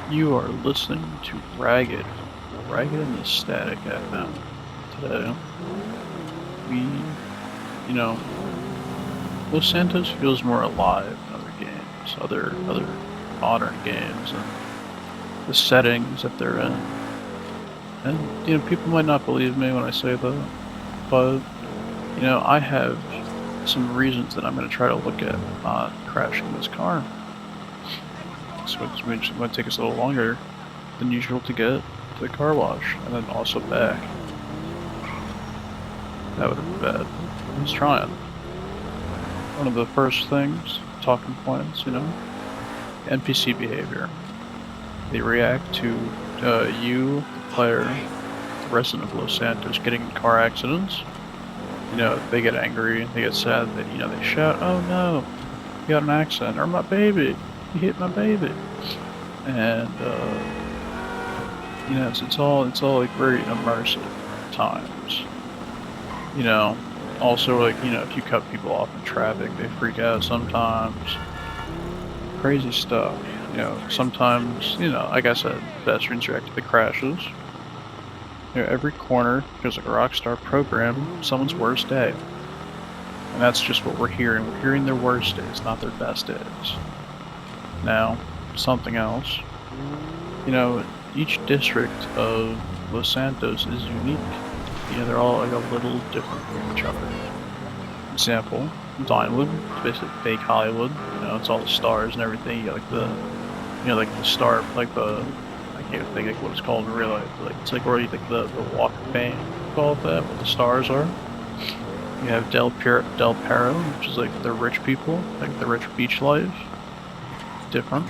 You are listening to Ragged and the Static FM. Today, we, you know, Los Santos feels more alive than other games, other modern games, and the settings that they're in. And people might not believe me when I say that, but I have some reasons that I'm going to try to look at not crashing this car. So it's going to take us a little longer than usual to get to the car wash, and then also back. That would have been bad. I was trying. One of the first things, talking points, NPC behavior. They react to you, the player, the resident of Los Santos, getting in car accidents. They get angry, they get sad, they shout, "Oh no, you got an accident," or "My baby, you hit my baby." And, it's all like very immersive at times. Also like, if you cut people off in traffic, they freak out sometimes. Crazy stuff. Sometimes, like I said, pedestrians react to the crashes. Every corner feels like a Rockstar program, someone's worst day. And that's just what we're hearing. We're hearing their worst days, not their best days. Now, something else. Each district of Los Santos is unique. They're all like a little different from each other. Example, Diamond, it's basically fake Hollywood. It's all the stars and everything. You got like the star, like I can't think like what it's called in real life. Like it's like where you think the Walk of Fame, call it that, what the stars are. You have Del Perro, which is like the rich people, like the rich beach life. It's different.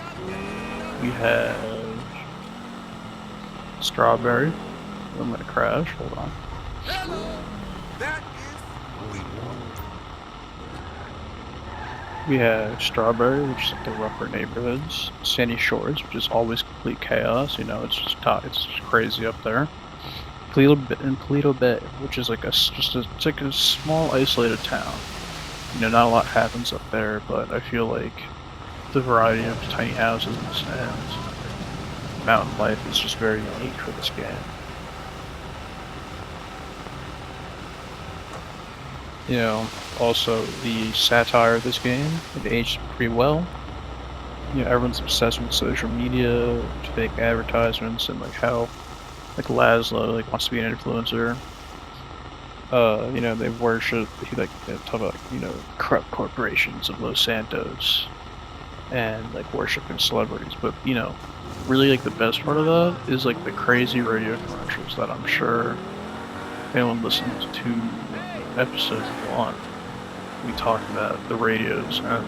We have Strawberry. I'm gonna crash. Hold on. We have Strawberry, which is like the rougher neighborhoods. Sandy Shores, which is always complete chaos. It's just crazy up there. Paleto Bay, which is like it's like a small isolated town. Not a lot happens up there, but I feel like the variety of tiny houses and mountain life is just very unique for this game. Also the satire of this game, it aged pretty well. Everyone's obsessed with social media, fake advertisements, and like how like Laszlo wants to be an influencer. They worship talk about corrupt corporations of Los Santos and like worshiping celebrities, but really like the best part of that is like the crazy radio commercials that I'm sure if anyone listens to episode 1, we talked about the radios and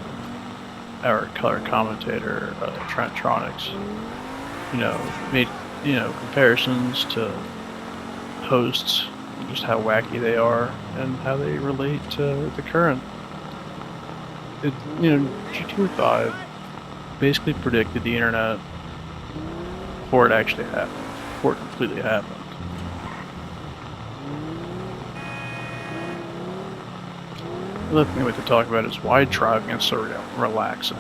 our color commentator, Trenttronics, made, comparisons to hosts, just how wacky they are and how they relate to the current. GTA 5 basically predicted the internet before it actually happened, before it completely happened. Another thing we could talk about is why driving is so relaxing.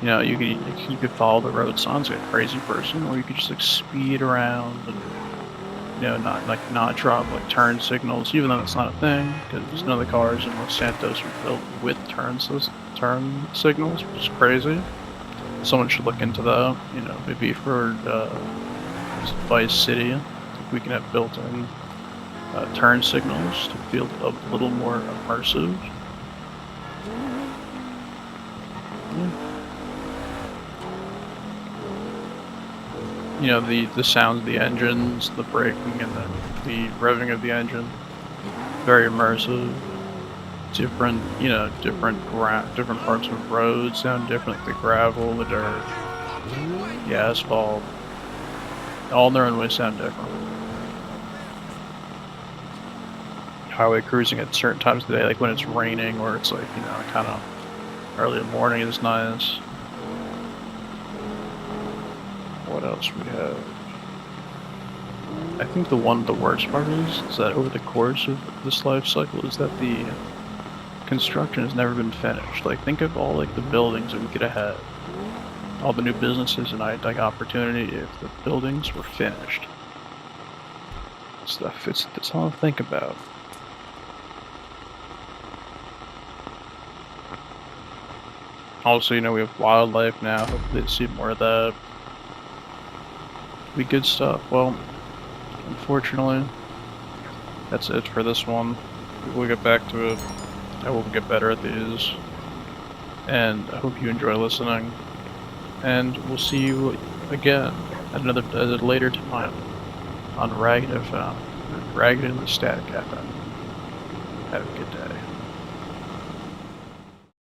You could follow the road signs like a crazy person, or you could just like speed around and not drop like turn signals, even though that's not a thing because none of the cars in Los Santos are built with turn signals, which is crazy. Someone should look into that. Maybe for Vice City, if we can have built-in turn signals to feel a little more immersive. The sound of the engines, the braking, and the revving of the engine, very immersive. Different parts of roads sound different, like the gravel, the dirt, the asphalt, all in their own way sound different. Highway cruising at certain times of the day, like when it's raining or it's like, kind of early in the morning is nice. What else we have? I think the worst part is that over the course of this life cycle is that the construction has never been finished. Like, think of all like the buildings that we could have had. all the new businesses and like opportunity if the buildings were finished. Stuff. It's all to think about. Also, we have wildlife now. Hopefully, to see more of that. Be good stuff. Well, unfortunately, that's it for this one. We'll get back to it. I will get better at these. And I hope you enjoy listening. And we'll see you again at a later time on Ragged FM, Ragged and the Static FM. Have a good day.